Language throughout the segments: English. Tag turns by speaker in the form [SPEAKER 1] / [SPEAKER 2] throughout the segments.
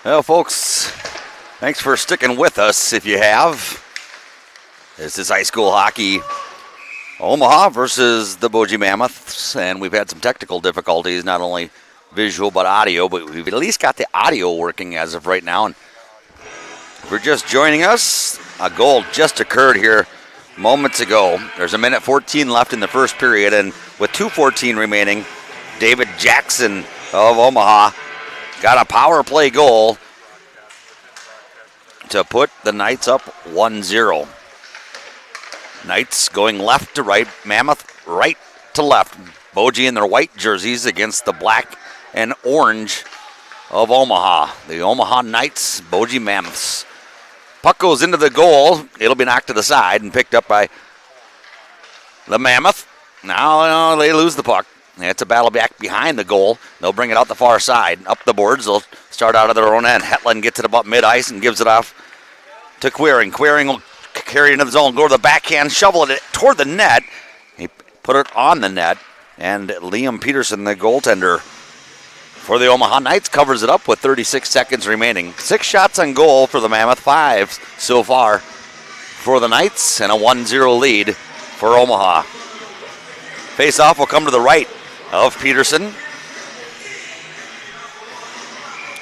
[SPEAKER 1] Well, folks, thanks for sticking with us if you have. This is high school hockey, Omaha versus the Boji Mammoths, and we've had some technical difficulties, not only visual but audio, but we've at least got the audio working as of right now. And if you're just joining us, a goal just occurred here moments ago. There's 1:14 left in the first period, and with 2:14 remaining, David Jackson of Omaha got a power play goal to put the Knights up 1-0. Knights going left to right, Mammoth right to left. Boji in their white jerseys against the black and orange of Omaha. The Omaha Knights, Boji Mammoths. Puck goes into the goal. It'll be knocked to the side and picked up by the Mammoth. Now they lose the puck. It's a battle back behind the goal. They'll bring it out the far side. Up the boards. They'll start out of their own end. Hetland gets it about mid-ice and gives it off to Queering. Queering will carry it into the zone, go to the backhand, shovel it toward the net. He put it on the net. And Liam Peterson, the goaltender for the Omaha Knights, covers it up with 36 seconds remaining. 6 shots on goal for the Mammoth, 5 so far for the Knights, and a 1-0 lead for Omaha. Face-off will come to the right of Peterson.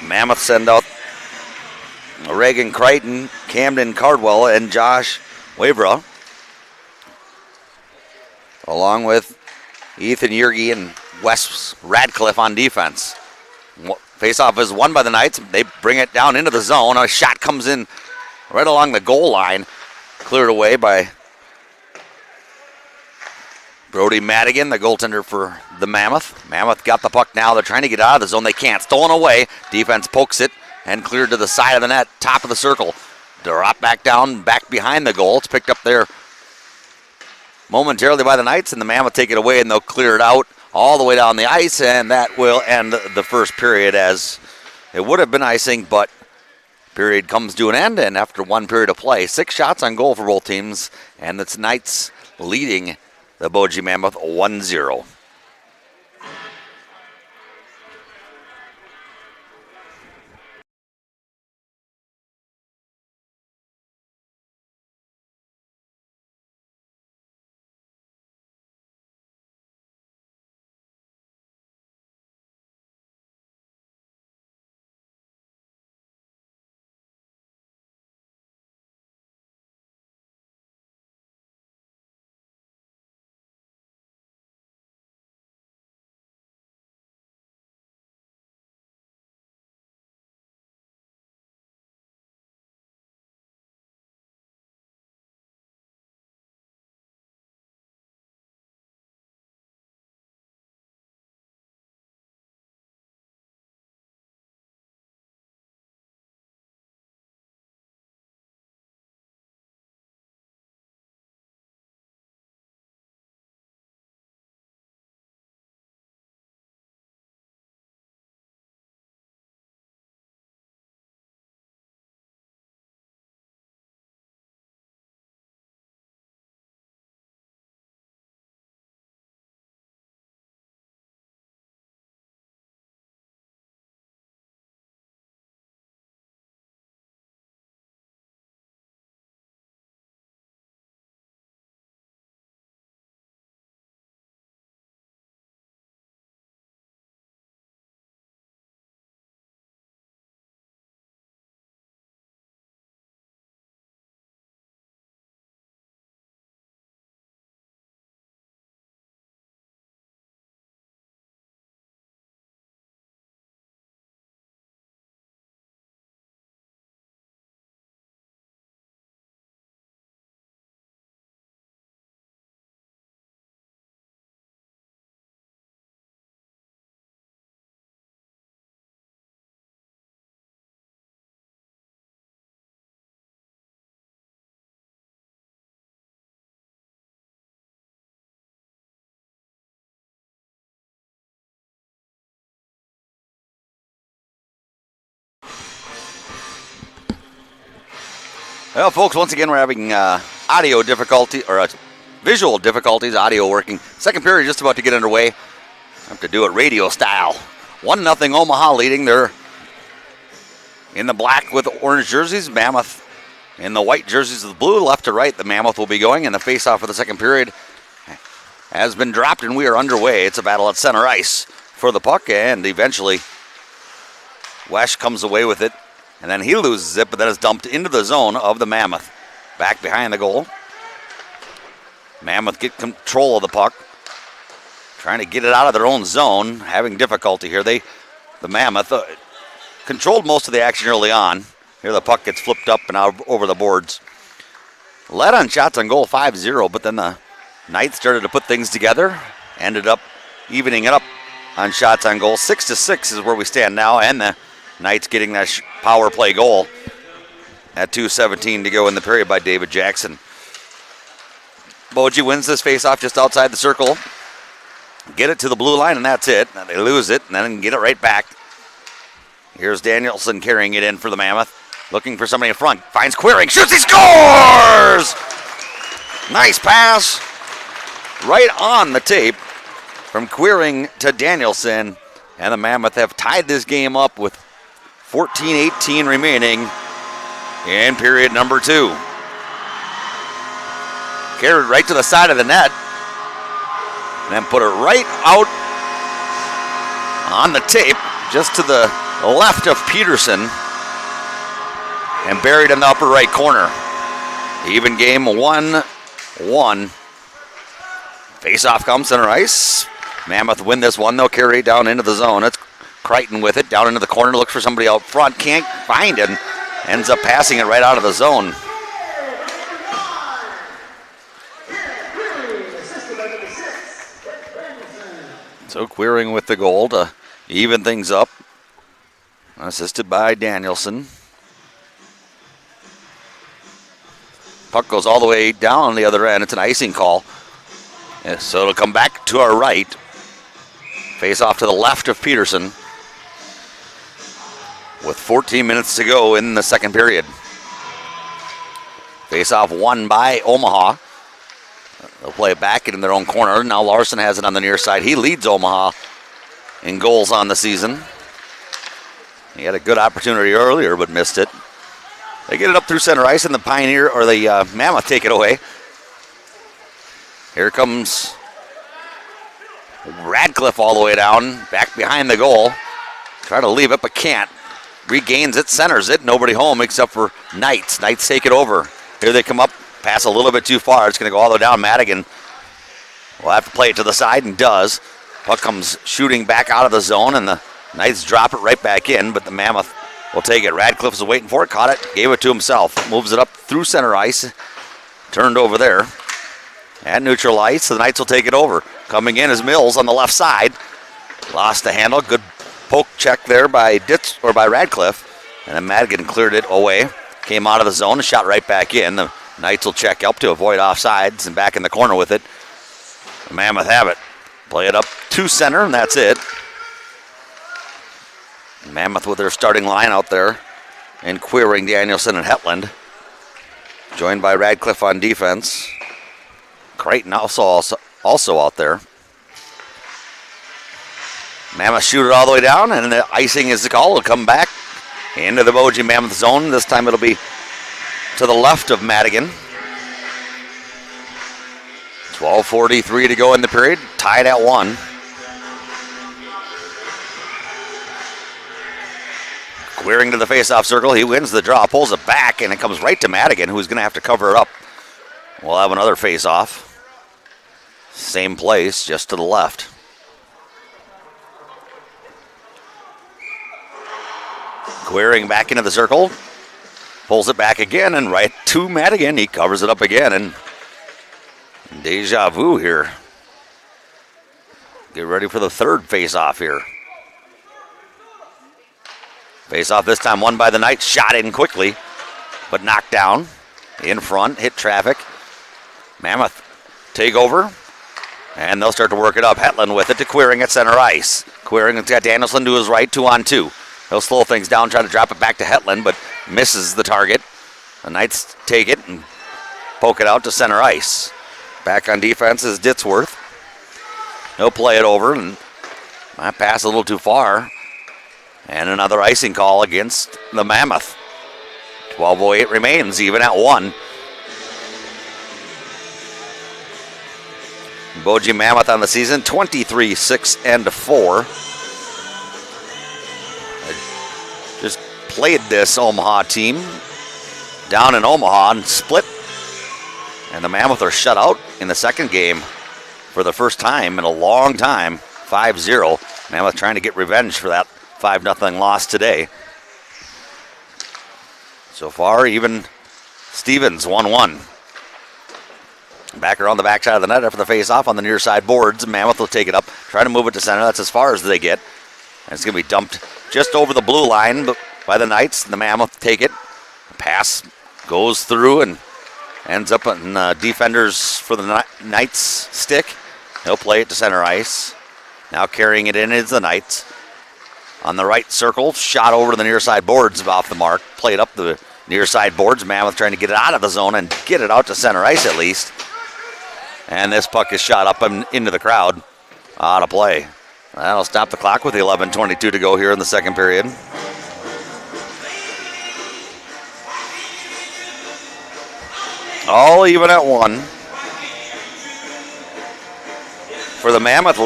[SPEAKER 1] Mammoth send out Reagan Crichton, Camden Cardwell, and Josh Wavra, along with Ethan Yergy and Wes Radcliffe on defense. Face-off is won by the Knights. They bring it down into the zone. A shot comes in right along the goal line, cleared away by Brody Madigan, the goaltender for the Mammoth. Mammoth got the puck now. They're trying to get out of the zone. They can't. Stolen away. Defense pokes it and cleared to the side of the net, top of the circle. Drop back down, back behind the goal. It's picked up there momentarily by the Knights, and the Mammoth take it away, and they'll clear it out all the way down the ice, and that will end the first period, as it would have been icing, but period comes to an end, and after 1 period of play, 6 shots on goal for both teams, and it's Knights leading the Boji Mammoth 1-0. Well, folks, once again, we're having audio difficulty, or visual difficulties, audio working. Second period just about to get underway. I have to do it radio style. 1-0 Omaha leading. They're in the black with orange jerseys. Mammoth in the white jerseys with blue. Left to right, the Mammoth will be going, and the face-off for the second period has been dropped, and we are underway. It's a battle at center ice for the puck, and eventually Wesh comes away with it, and then he loses it, but then it's dumped into the zone of the Mammoth. Back behind the goal. Mammoth get control of the puck, trying to get it out of their own zone, having difficulty here. The Mammoth controlled most of the action early on. Here the puck gets flipped up and out over the boards. Led on shots on goal 5-0, but then the Knights started to put things together, ended up evening it up on shots on goal. 6-6 is where we stand now, and the Knights getting that power play goal at 2:17 to go in the period by David Jackson. Boji wins this faceoff just outside the circle. Get it to the blue line, and that's it. They lose it, and then get it right back. Here's Danielson carrying it in for the Mammoth. Looking for somebody in front. Finds Queering. Shoots. He scores! Nice pass. Right on the tape from Queering to Danielson. And the Mammoth have tied this game up with 14:18 remaining in period number 2. Carried right to the side of the net. And then put it right out on the tape, just to the left of Peterson. And buried in the upper right corner. Even game 1-1. Face-off comes center ice. Mammoth win this one. They'll carry it down into the zone. It's Crichton with it. Down into the corner. Looks for somebody out front. Can't find it. Ends up passing it right out of the zone. So Queering with the goal to even things up. Assisted by Danielson. Puck goes all the way down the other end. It's an icing call. So it'll come back to our right. Face off to the left of Peterson. With 14 minutes to go in the second period. Face off won by Omaha. They'll play it back in their own corner. Now Larson has it on the near side. He leads Omaha in goals on the season. He had a good opportunity earlier, but missed it. They get it up through center ice, and the Pioneer, or the Mammoth, take it away. Here comes Radcliffe all the way down, back behind the goal. Trying to leave it, but can't. Regains it, centers it. Nobody home except for Knights. Knights take it over. Here they come up, pass a little bit too far. It's going to go all the way down. Madigan will have to play it to the side, and does. Puck comes shooting back out of the zone, and the Knights drop it right back in, but the Mammoth will take it. Radcliffe's waiting for it, caught it, gave it to himself. Moves it up through center ice, turned over there. At neutral ice, the Knights will take it over. Coming in is Mills on the left side. Lost the handle, good poke check there by Radcliffe. And then Madigan cleared it away. Came out of the zone and shot right back in. The Knights will check up to avoid offsides and back in the corner with it. The Mammoth have it. Play it up to center, and that's it. Mammoth with their starting line out there. And Queering, Danielson, and Hetland. Joined by Radcliffe on defense. Crichton also out there. Mammoth shoot it all the way down, and the icing is the call. It'll come back into the Boji Mammoth zone. This time it'll be to the left of Madigan. 12:43 to go in the period. Tied at 1. Queering to the face-off circle. He wins the draw, pulls it back, and it comes right to Madigan, who's going to have to cover it up. We'll have another face-off. Same place, just to the left. Queering back into the circle. Pulls it back again, and right to Madigan. He covers it up again, and deja vu here. Get ready for the third face-off here. Face-off this time won by the Knights. Shot in quickly, but knocked down. In front, hit traffic. Mammoth take over, and they'll start to work it up. Hetland with it to Queering at center ice. Queering has got Danielson to his right, 2-on-2. He'll slow things down, try to drop it back to Hetland, but misses the target. The Knights take it and poke it out to center ice. Back on defense is Ditzworth. He'll play it over, and might pass a little too far. And another icing call against the Mammoth. 12:08 remains, even at 1. Boji Mammoth on the season, 23-6-4. Just played this Omaha team down in Omaha and split. And the Mammoth are shut out in the second game for the first time in a long time, 5-0. Mammoth trying to get revenge for that 5-0 loss today. So far, even Stevens 1-1. Back around the backside of the net after the face-off on the near side boards. Mammoth will take it up, try to move it to center. That's as far as they get. And it's going to be dumped just over the blue line by the Knights. The Mammoth take it. Pass goes through and ends up on defenders for the Knights stick. He'll play it to center ice. Now carrying it in is the Knights. On the right circle, shot over to the near side boards off the mark. Played up the near side boards. Mammoth trying to get it out of the zone and get it out to center ice at least. And this puck is shot up into the crowd. Out of play. That'll stop the clock with 11:22 to go here in the second period. All even at 1. For the Mammoth,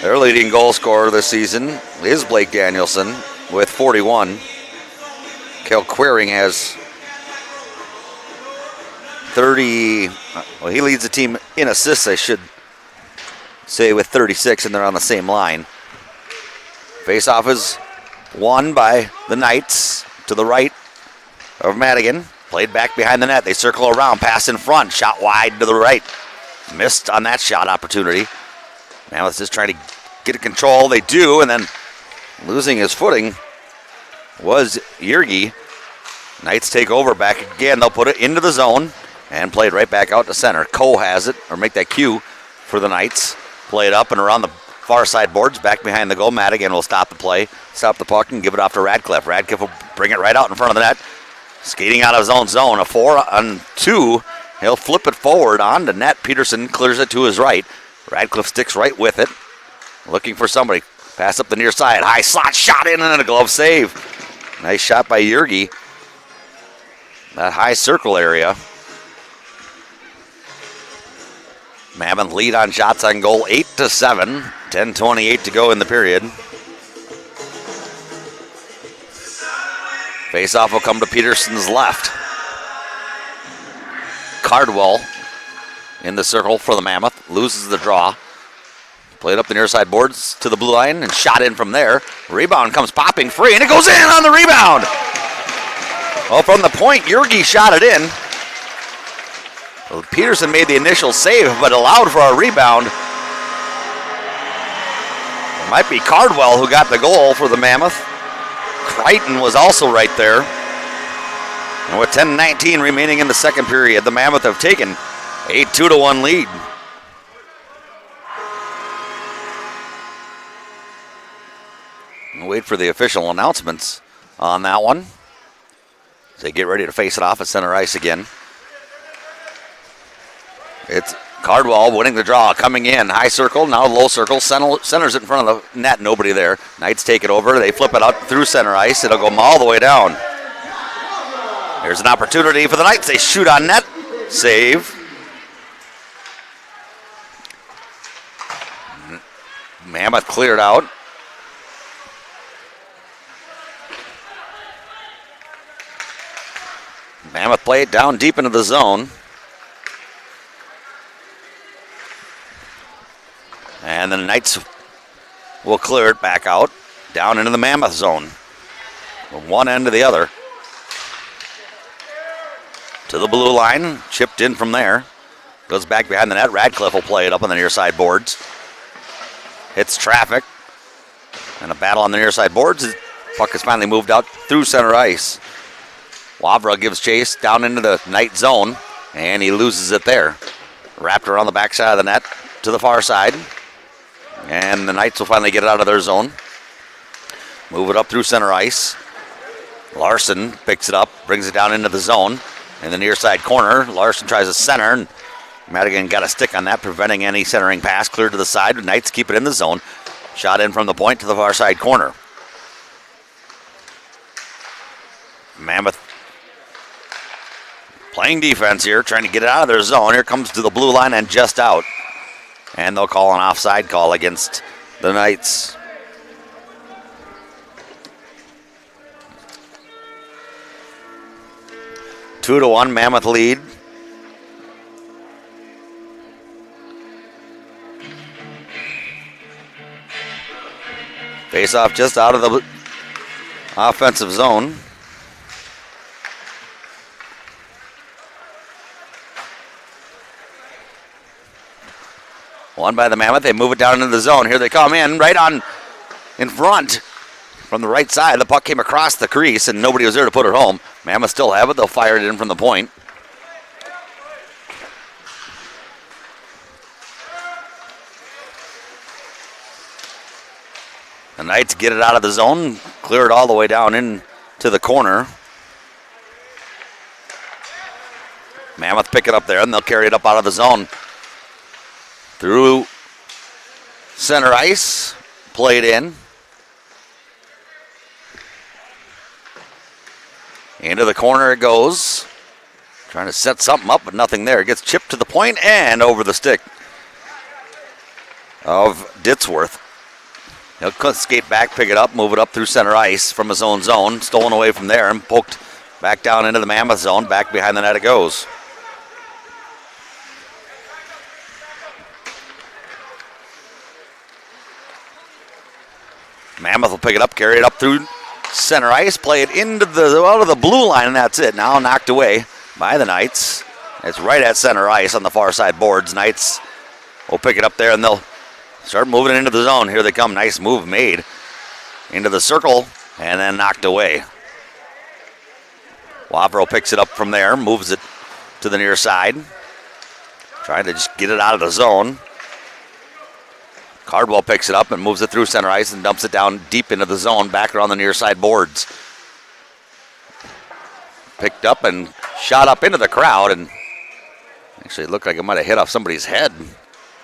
[SPEAKER 1] their leading goal scorer this season is Blake Danielson with 41. Kel Queering has 30. Well, he leads the team in assists, I should say, with 36, and they're on the same line. Face-off is won by the Knights to the right of Madigan. Played back behind the net. They circle around, pass in front, shot wide to the right. Missed on that shot opportunity. Mammoth just trying to get control. They do, and then losing his footing was Yergi. Knights take over back again. They'll put it into the zone and play it right back out to center. Cole has it, or make that cue for the Knights. Play it up and around the far side boards, back behind the goal. Madigan will stop the play, stop the puck, and give it off to Radcliffe. Radcliffe will bring it right out in front of the net. Skating out of his own zone, a 4-on-2. He'll flip it forward on the net. Peterson clears it to his right. Radcliffe sticks right with it. Looking for somebody. Pass up the near side. High slot shot in and a glove save. Nice shot by Yergi. That high circle area. Mammoth lead on shots on goal 8-7. 10:28 to go in the period. Face-off will come to Peterson's left. Cardwell in the circle for the Mammoth. Loses the draw. Played up the near side boards to the blue line and shot in from there. Rebound comes popping free, and it goes in on the rebound. Well, from the point, Yergi shot it in. Well, Peterson made the initial save, but allowed for a rebound. It might be Cardwell who got the goal for the Mammoth. Crichton was also right there. And with 10:19 remaining in the second period, the Mammoth have taken a 2-1 lead. We'll wait for the official announcements on that one. They get ready to face it off at center ice again. It's Cardwell winning the draw, coming in. High circle, now low circle. Centers it in front of the net, nobody there. Knights take it over. They flip it out through center ice. It'll go all the way down. There's an opportunity for the Knights. They shoot on net. Save. Mammoth cleared out. Mammoth play it down deep into the zone. And the Knights will clear it back out, down into the Mammoth zone. From one end to the other. To the blue line, chipped in from there. Goes back behind the net. Radcliffe will play it up on the near side boards. Hits traffic. And a battle on the near side boards. Puck is finally moved out through center ice. Wavra gives chase down into the Knight zone, and he loses it there. Wrapped around the backside of the net to the far side. And the Knights will finally get it out of their zone. Move it up through center ice. Larson picks it up, brings it down into the zone. In the near side corner, Larson tries to center, and Madigan got a stick on that, preventing any centering pass. Cleared to the side. The Knights keep it in the zone. Shot in from the point to the far side corner. playing defense here, trying to get it out of their zone. Here comes to the blue line and just out. And they'll call an offside call against the Knights. 2-1 Mammoth lead. Face off just out of the offensive zone. Won by the Mammoth. They move it down into the zone. Here they come in, right on in front from the right side. The puck came across the crease, and nobody was there to put it home. Mammoth still have it. They'll fire it in from the point. The Knights get it out of the zone, clear it all the way down into the corner. Mammoth pick it up there, and they'll carry it up out of the zone. Through center ice, played in. Into the corner it goes. Trying to set something up, but nothing there. It gets chipped to the point and over the stick of Ditzworth. He'll skate back, pick it up, move it up through center ice from his own zone. Stolen away from there and poked back down into the Mammoth zone. Back behind the net it goes. Mammoth will pick it up, carry it up through center ice, play it into out of the blue line, and that's it. Now knocked away by the Knights. It's right at center ice on the far side boards. Knights will pick it up there, and they'll start moving it into the zone. Here they come. Nice move made into the circle, and then knocked away. Wavro picks it up from there, moves it to the near side, trying to just get it out of the zone. Cardwell picks it up and moves it through center ice and dumps it down deep into the zone, back around the near side boards. Picked up and shot up into the crowd, and actually it looked like it might have hit off somebody's head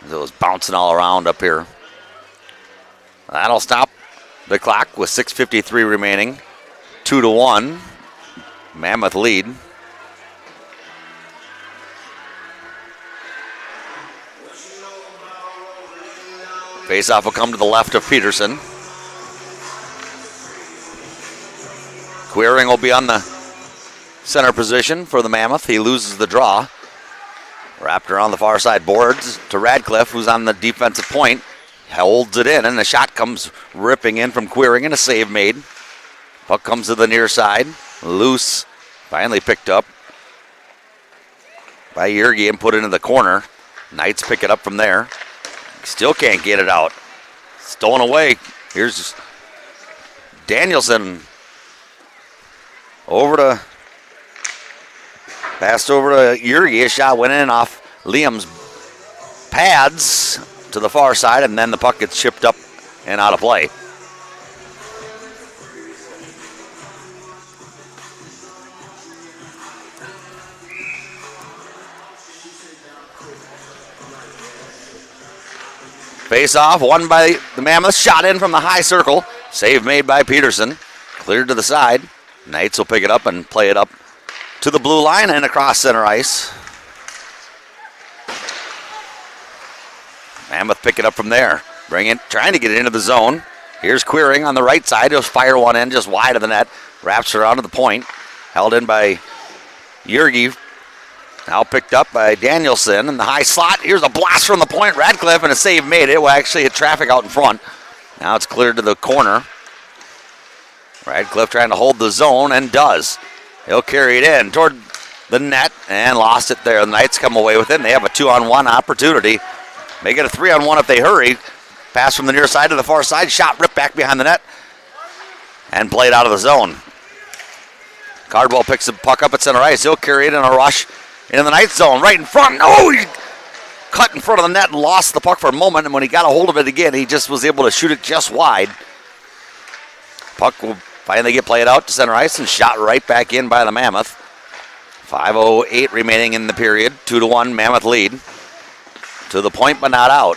[SPEAKER 1] as it was bouncing all around up here. That'll stop the clock with 6:53 remaining. 2-1, Mammoth lead. Faceoff will come to the left of Peterson. Queering will be on the center position for the Mammoth. He loses the draw. Wrapped around the far side boards to Radcliffe, who's on the defensive point. Holds it in, and the shot comes ripping in from Queering, and a save made. Puck comes to the near side. Loose. Finally picked up by Yergi and put into the corner. Knights pick it up from there. Still can't get it out. Stolen away. Here's Danielson. Passed over to Yergi. A shot went in off Liam's pads to the far side, and then the puck gets chipped up and out of play. Face off, won by the Mammoth. Shot in from the high circle. Save made by Peterson. Cleared to the side. Knights will pick it up and play it up to the blue line and across center ice. Mammoth pick it up from there. Trying to get it into the zone. Here's Queering on the right side. He'll fire one in just wide of the net. Wraps around to the point. Held in by Yergi. Now picked up by Danielson in the high slot. Here's a blast from the point. Radcliffe, and a save made. It will actually hit traffic out in front. Now it's cleared to the corner. Radcliffe trying to hold the zone, and does. He'll carry it in toward the net and lost it there. The Knights come away with it, and they have a 2-on-1 opportunity. Make it a 3-on-1 if they hurry. Pass from the near side to the far side. Shot ripped back behind the net and played out of the zone. Cardwell picks the puck up at center ice. He'll carry it in a rush into the Knights zone, right in front. Oh, he cut in front of the net and lost the puck for a moment, and when he got a hold of it again, he just was able to shoot it just wide. Puck will finally get played out to center ice and shot right back in by the Mammoth. 5:08 remaining in the period. 2-1 Mammoth lead. To the point, but not out.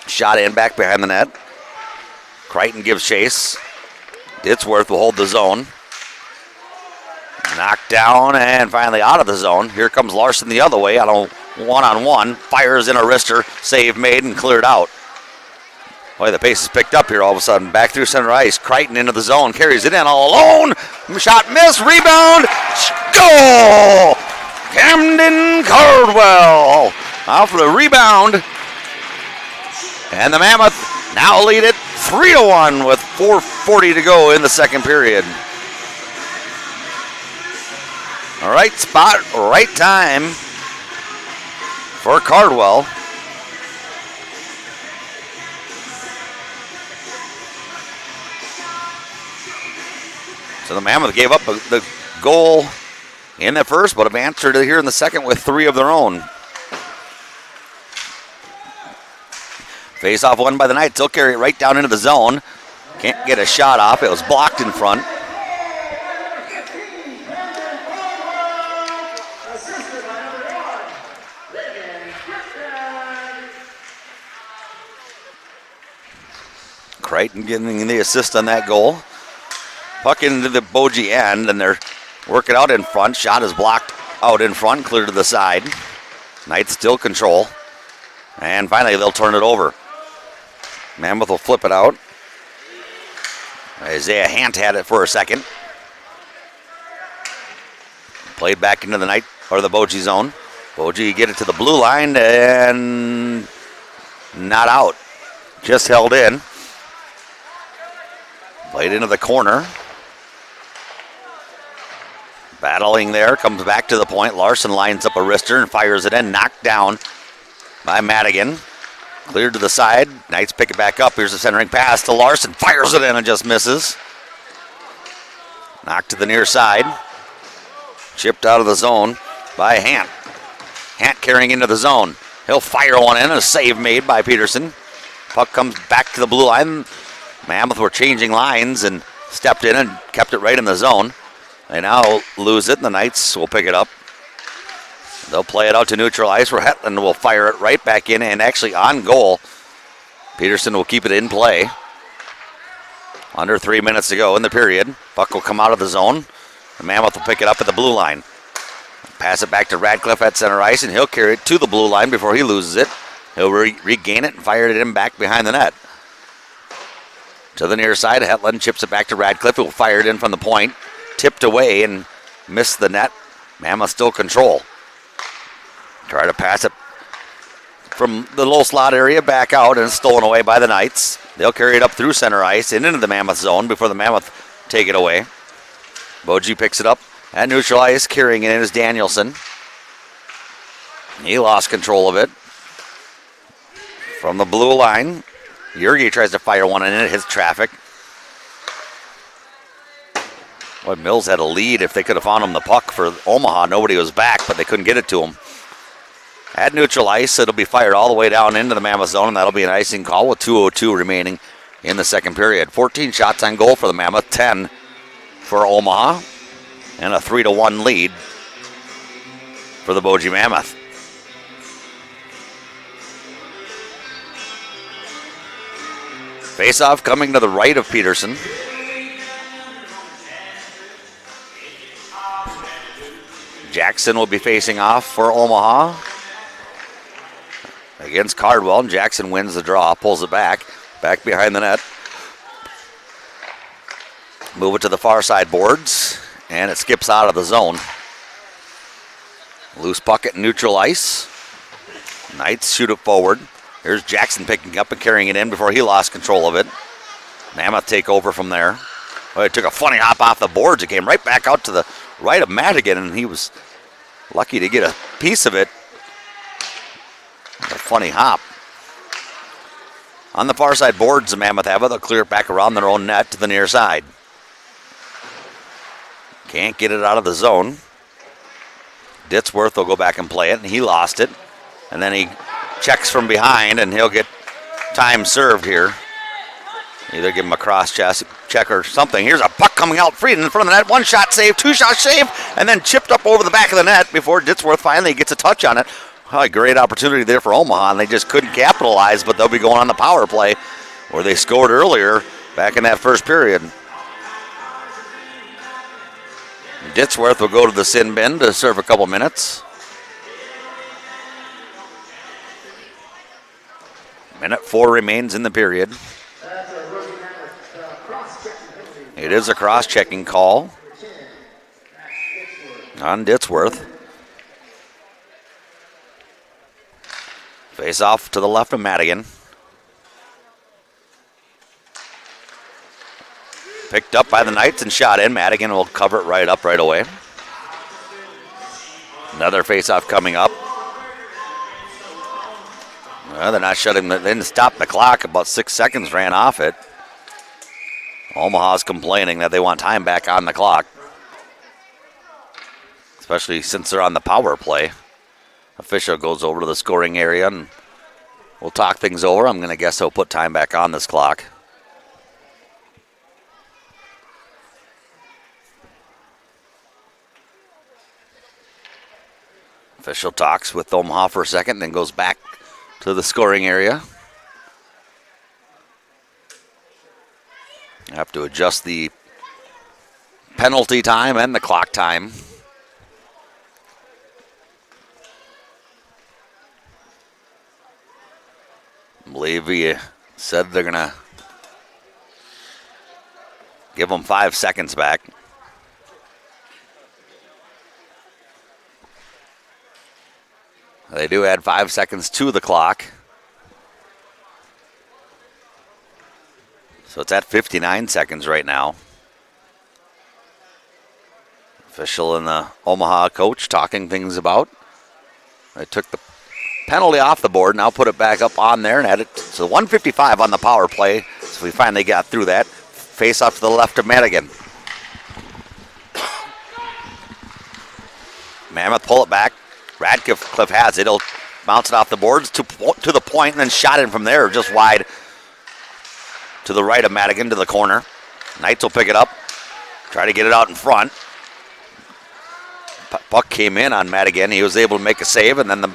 [SPEAKER 1] Shot in back behind the net. Crichton gives chase. Ditzworth will hold the zone. Knocked down and finally out of the zone. Here comes Larson the other way on a one-on-one. Fires in a wrister. Save made and cleared out. Boy, the pace is picked up here all of a sudden. Back through center ice. Crichton into the zone. Carries it in all alone. Shot missed. Rebound. Goal! Camden Cardwell out for the rebound. And the Mammoth now lead it 3-1 with 4:40 to go in the second period. All right spot, right time for Cardwell. So the Mammoth gave up the goal in the first, but have answered it here in the second with 3 of their own. Face-off won by the Knights. They'll carry it right down into the zone. Can't get a shot off. It was blocked in front. Crichton getting the assist on that goal. Puck into the Boji end, and they're working out in front. Shot is blocked out in front, clear to the side. Knights still control. And finally, they'll turn it over. Mammoth will flip it out. Isaiah Hant had it for a second. Played back into the the Boji zone. Boji get it to the blue line and not out. Just held in. Played into the corner. Battling there, comes back to the point. Larson lines up a wrister and fires it in. Knocked down by Madigan. Cleared to the side. Knights pick it back up. Here's a centering pass to Larson. Fires it in and just misses. Knocked to the near side. Chipped out of the zone by Hant. Hant carrying into the zone. He'll fire one in. A save made by Peterson. Puck comes back to the blue line. Mammoth were changing lines and stepped in and kept it right in the zone. They now lose it, and the Knights will pick it up. They'll play it out to neutral ice where Hetland will fire it right back in and actually on goal. Peterson will keep it in play. Under 3 minutes to go in the period. Puck will come out of the zone. The Mammoth will pick it up at the blue line. Pass it back to Radcliffe at center ice, and he'll carry it to the blue line before he loses it. He'll regain it and fire it in back behind the net. To the near side, Hetland chips it back to Radcliffe, who will fire it in from the point. Tipped away and missed the net. Mammoth still control. Try to pass it from the low slot area back out, and it's stolen away by the Knights. They'll carry it up through center ice and into the Mammoth zone before the Mammoth take it away. Boji picks it up at neutral ice. Carrying it in is Danielson. He lost control of it. From the blue line, Yergi tries to fire one in, and it hits traffic. Boy, Mills had a lead. If they could have found him the puck for Omaha, nobody was back, but they couldn't get it to him. At neutral ice, it'll be fired all the way down into the Mammoth zone, and that'll be an icing call with 2:02 remaining in the second period. 14 shots on goal for the Mammoth, 10 for Omaha, and a 3-1 lead for the Boji Mammoth. Face-off coming to the right of Peterson. Jackson will be facing off for Omaha against Cardwell, and Jackson wins the draw, pulls it back behind the net. Move it to the far side boards, and it skips out of the zone. Loose puck at neutral ice. Knights shoot it forward. Here's Jackson picking up and carrying it in before he lost control of it. Mammoth take over from there. Well, it took a funny hop off the boards. It came right back out to the right of Madigan, and he was lucky to get a piece of it. A funny hop. On the far side boards, the Mammoth have it. They'll clear it back around their own net to the near side. Can't get it out of the zone. Ditzworth will go back and play it, and he lost it. And then he checks from behind, and he'll get time served here. Either give him a cross check or something. Here's a puck coming out free in front of the net. One shot save, 2 shot save, and then chipped up over the back of the net before Ditzworth finally gets a touch on it. Oh, a great opportunity there for Omaha, and they just couldn't capitalize, but they'll be going on the power play where they scored earlier back in that first period. Ditsworth will go to the sin bin to serve a couple minutes. Minute 4 remains in the period. It is a cross-checking call on Ditsworth. Face off to the left of Madigan. Picked up by the Knights and shot in. Madigan will cover it right up right away. Another face-off coming up. Well, they're not shutting. They didn't stop the clock. About 6 seconds ran off it. Omaha's complaining that they want time back on the clock, especially since they're on the power play. Official goes over to the scoring area and we'll talk things over. I'm going to guess he'll put time back on this clock. Official talks with Omaha for a second, then goes back to the scoring area. Have to adjust the penalty time and the clock time. I believe he said they're going to give them 5 seconds back. They do add 5 seconds to the clock. So it's at 59 seconds right now. Official and the Omaha coach talking things about. They took the penalty off the board, now put it back up on there and add it. So 155 on the power play. So we finally got through that. Face off to the left of Madigan. Mammoth pull it back. Radcliffe has it. He'll bounce it off the boards to the point and then shot in from there just wide to the right of Madigan to the corner. Knights will pick it up. Try to get it out in front. Puck came in on Madigan. He was able to make a save, and then the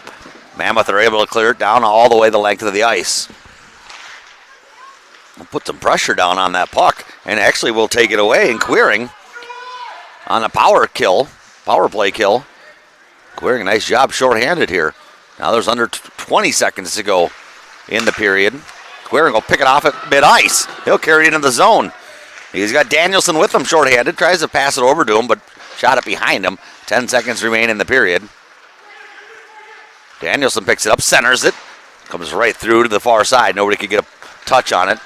[SPEAKER 1] Mammoth are able to clear it down all the way the length of the ice. We'll put some pressure down on that puck, and actually we'll take it away. And Queering on a power play kill. Queering, a nice job shorthanded here. Now there's under 20 seconds to go in the period. Queering will pick it off at mid-ice. He'll carry it into the zone. He's got Danielson with him shorthanded. Tries to pass it over to him, but shot it behind him. 10 seconds remain in the period. Danielson picks it up, centers it. Comes right through to the far side. Nobody could get a touch on it.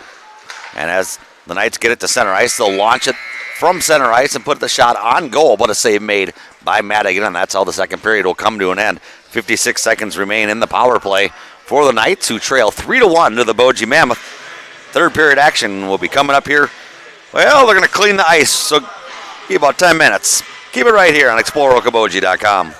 [SPEAKER 1] And as the Knights get it to center ice, they'll launch it from center ice and put the shot on goal, but a save made by Madigan, and that's how the second period will come to an end. 56 seconds remain in the power play for the Knights, who trail 3-1 to the Boji Mammoth. Third period action will be coming up here. Well, they're going to clean the ice, so give about 10 minutes. Keep it right here on ExploreOkaboji.com.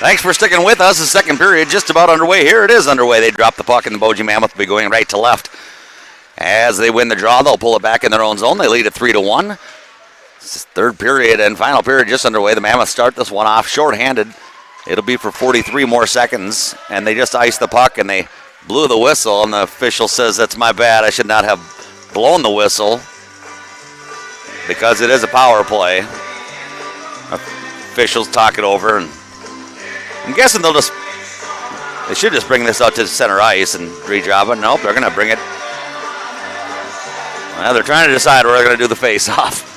[SPEAKER 1] Thanks for sticking with us. The second period just about underway. Here it is underway. They drop the puck, and the Boji Mammoth will be going right to left. As they win the draw, they'll pull it back in their own zone. They lead it 3-1. Third period and final period just underway. The Mammoths start this one off shorthanded. It'll be for 43 more seconds, and they just iced the puck, and they blew the whistle, and the official says, that's my bad. I should not have blown the whistle because it is a power play. Officials talk it over, and I'm guessing they should just bring this out to center ice and re-drop it. Nope, they're going to bring it. Well, they're trying to decide where they're going to do the face-off.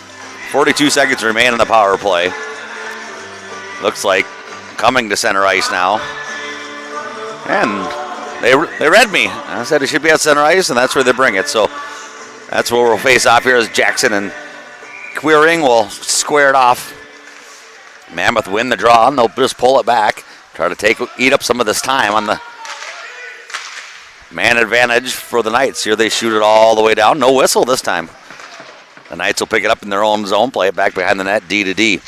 [SPEAKER 1] 42 seconds remain in the power play. Looks like coming to center ice now. And they read me. I said it should be at center ice, and that's where they bring it. So that's where we'll face off here as Jackson and Queering will square it off. Mammoth win the draw, and they'll just pull it back. Try to eat up some of this time on the man advantage for the Knights. Here they shoot it all the way down. No whistle this time. The Knights will pick it up in their own zone, play it back behind the net, D to D.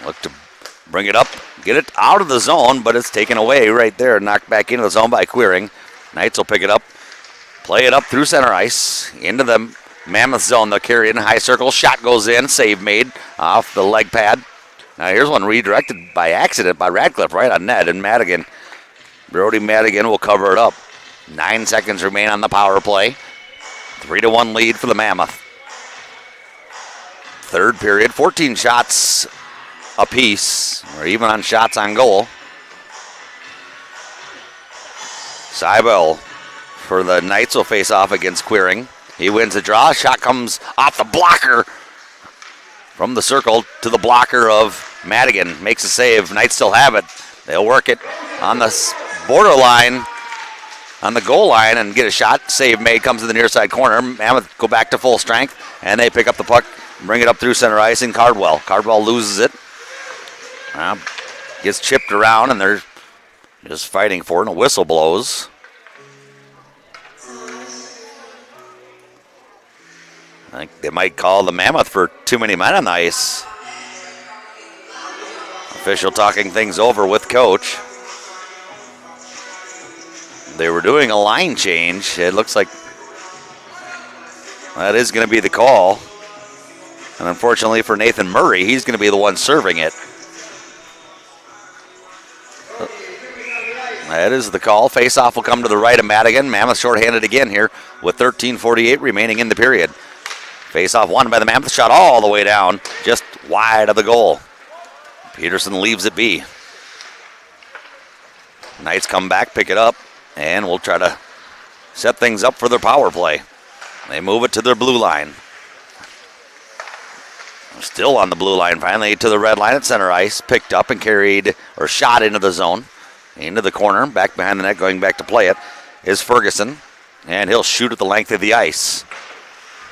[SPEAKER 1] Look to bring it up, get it out of the zone, but it's taken away right there, knocked back into the zone by Queering. Knights will pick it up, play it up through center ice, into the Mammoth zone. They'll carry it in high circle. Shot goes in, save made off the leg pad. Now here's one redirected by accident by Radcliffe right on net, and Brody Madigan will cover it up. 9 seconds remain on the power play. 3-1 lead for the Mammoth. Third period, 14 shots apiece, or even on shots on goal. Seibel for the Knights will face off against Queering. He wins the draw. Shot comes off the blocker from the circle to the blocker of Madigan. Makes a save. Knights still have it. They'll work it on the borderline, on the goal line, and get a shot. Save made, comes to the near side corner. Mammoth go back to full strength, and they pick up the puck, bring it up through center ice, and Cardwell. Cardwell loses it. Gets chipped around, and they're just fighting for it, and a whistle blows. I think they might call the Mammoth for too many men on the ice. Official talking things over with coach. They were doing a line change. It looks like that is going to be the call. And unfortunately for Nathan Murray, he's going to be the one serving it. That is the call. Face-off will come to the right of Madigan. Mammoth shorthanded again here with 13:48 remaining in the period. Face-off won by the Mammoth. Shot all the way down, just wide of the goal. Peterson leaves it be. Knights come back, pick it up, and we'll try to set things up for their power play. They move it to their blue line. Still on the blue line, finally to the red line at center ice. Picked up and carried, or shot into the zone. Into the corner, back behind the net, going back to play it, is Ferguson. And he'll shoot at the length of the ice.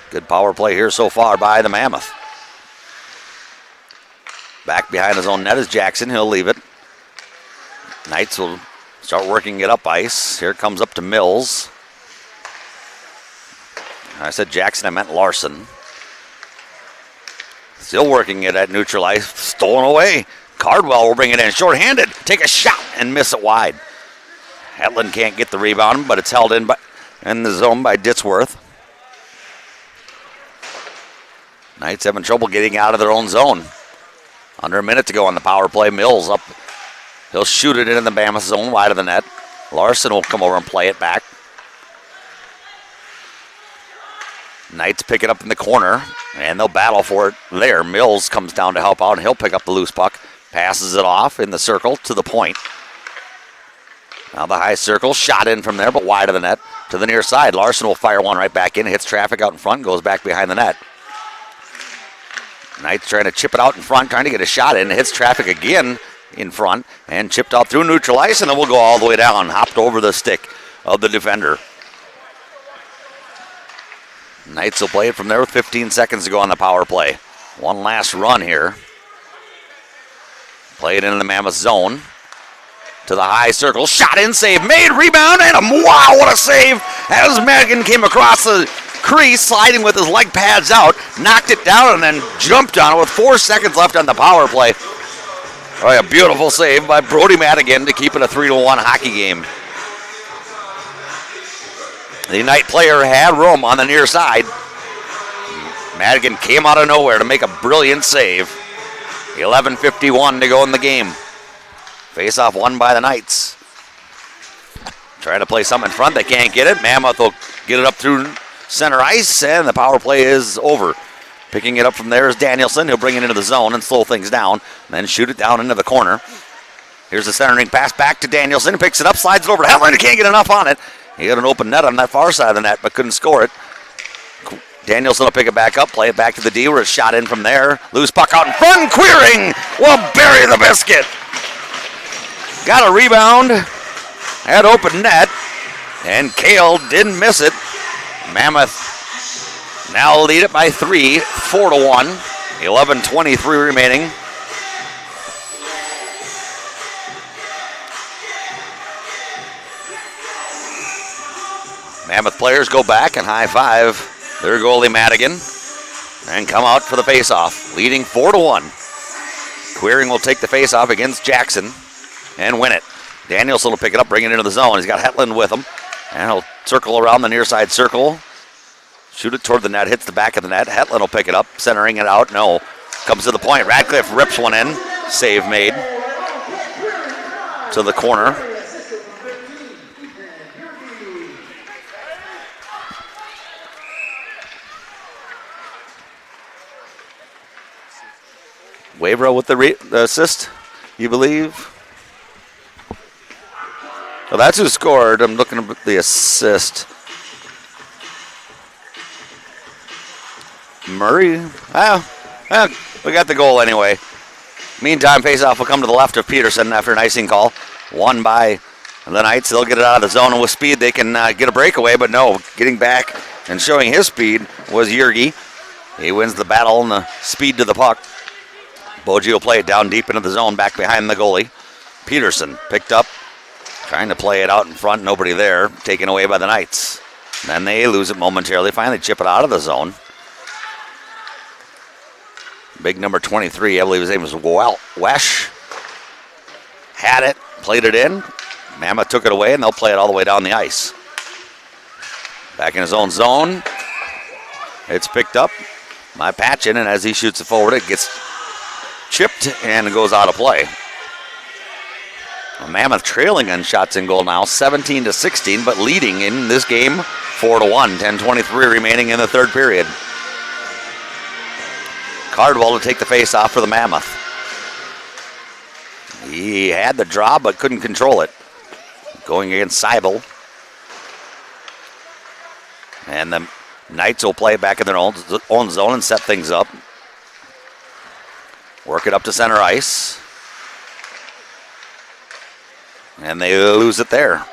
[SPEAKER 1] Good power play here so far by the Mammoth. Back behind his own net is Jackson. He'll leave it. Knights will start working it up ice. Here it comes up to Mills. I said Jackson, I meant Larson. Still working it at neutral ice. Stolen away. Cardwell will bring it in. Short-handed. Take a shot and miss it wide. Hetland can't get the rebound, but it's held in the zone by Ditzworth. Knights having trouble getting out of their own zone. Under a minute to go on the power play. Mills up. He'll shoot it in the Mammoth zone wide of the net. Larson will come over and play it back. Knights pick it up in the corner, and they'll battle for it there. Mills comes down to help out, and he'll pick up the loose puck. Passes it off in the circle to the point. Now the high circle, shot in from there, but wide of the net to the near side. Larson will fire one right back in, hits traffic out in front, goes back behind the net. Knights trying to chip it out in front, trying to get a shot in, hits traffic again in front, and chipped out through neutral ice, and then we'll go all the way down, hopped over the stick of the defender. Knights will play it from there with 15 seconds to go on the power play. One last run here. Play it into the Mammoth zone. To the high circle. Shot in, save made, rebound, and wow, what a save! As Madigan came across the crease, sliding with his leg pads out, knocked it down, and then jumped on it with 4 seconds left on the power play. Oh, a beautiful save by Brody Madigan to keep it a 3-1 hockey game. The Knight player had room on the near side. Madigan came out of nowhere to make a brilliant save. 11:51 to go in the game. Face-off won by the Knights. Trying to play something in front. They can't get it. Mammoth will get it up through center ice, and the power play is over. Picking it up from there is Danielson. He'll bring it into the zone and slow things down, then shoot it down into the corner. Here's the centering pass back to Danielson. Picks it up, slides it over to Hetland. He can't get enough on it. He had an open net on that far side of the net, but couldn't score it. Danielson will pick it back up, play it back to the D where it's shot in from there. Loose puck out in front. Queering will bury the biscuit. Got a rebound at open net, and Kale didn't miss it. Mammoth now lead it by 3, 4-1. 11:23 remaining. Mammoth players go back and high five their goalie Madigan and come out for the face-off, leading 4-1. Queering will take the face-off against Jackson and win it. Danielson will pick it up, bring it into the zone. He's got Hetland with him, and he'll circle around the near side circle. Shoot it toward the net, hits the back of the net. Hetland will pick it up, centering it out. No, comes to the point. Radcliffe rips one in. Save made to the corner. Wavero with the assist, you believe? Well, that's who scored. I'm looking at the assist. Murray? We got the goal anyway. Meantime, faceoff will come to the left of Peterson after an icing call. Won by the Knights. They'll get it out of the zone, and with speed they can get a breakaway, but no. Getting back and showing his speed was Yergi. He wins the battle and the speed to the puck. Boji will play it down deep into the zone, back behind the goalie. Peterson picked up, trying to play it out in front. Nobody there. Taken away by the Knights. Then they lose it momentarily. Finally chip it out of the zone. Big number 23, I believe his name was Wesh. Had it, played it in. Mammoth took it away, and they'll play it all the way down the ice. Back in his own zone. It's picked up by Patchen, and as he shoots it forward, it gets chipped and goes out of play. Mammoth trailing on shots in goal now, 17-16, but leading in this game 4-1. 10:23 remaining in the third period. Cardwell to take the face off for the Mammoth. He had the draw but couldn't control it. Going against Seibel. And the Knights will play back in their own zone and set things up. Work it up to center ice. And they lose it there.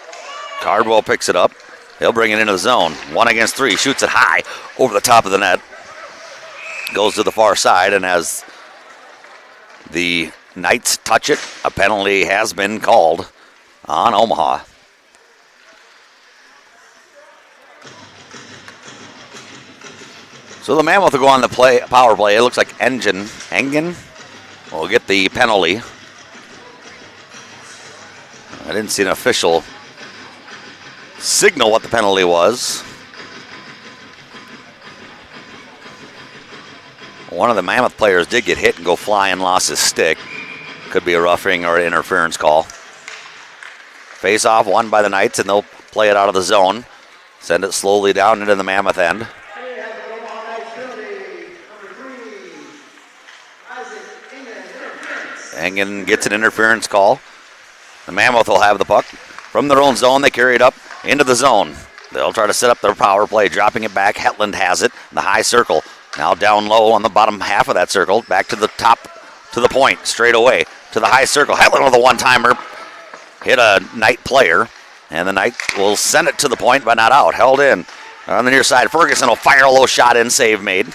[SPEAKER 1] Cardwell picks it up. He'll bring it into the zone. 1 against 3. Shoots it high over the top of the net. Goes to the far side, and as the Knights touch it, a penalty has been called on Omaha. So the Mammoth will go on the power play. It looks like Engen will get the penalty. I didn't see an official signal what the penalty was. One of the Mammoth players did get hit and go flying, lost his stick. Could be a roughing or an interference call. Face-off won by the Knights, and they'll play it out of the zone. Send it slowly down into the Mammoth end. Engen gets an interference call. The Mammoth will have the puck. From their own zone, they carry it up into the zone. They'll try to set up their power play, dropping it back. Hetland has it in the high circle. Now down low on the bottom half of that circle. Back to the top, to the point, straight away to the high circle. Hetland with a one-timer. Hit a Knight player, and the Knight will send it to the point, but not out. Held in on the near side. Ferguson will fire a low shot in, save made.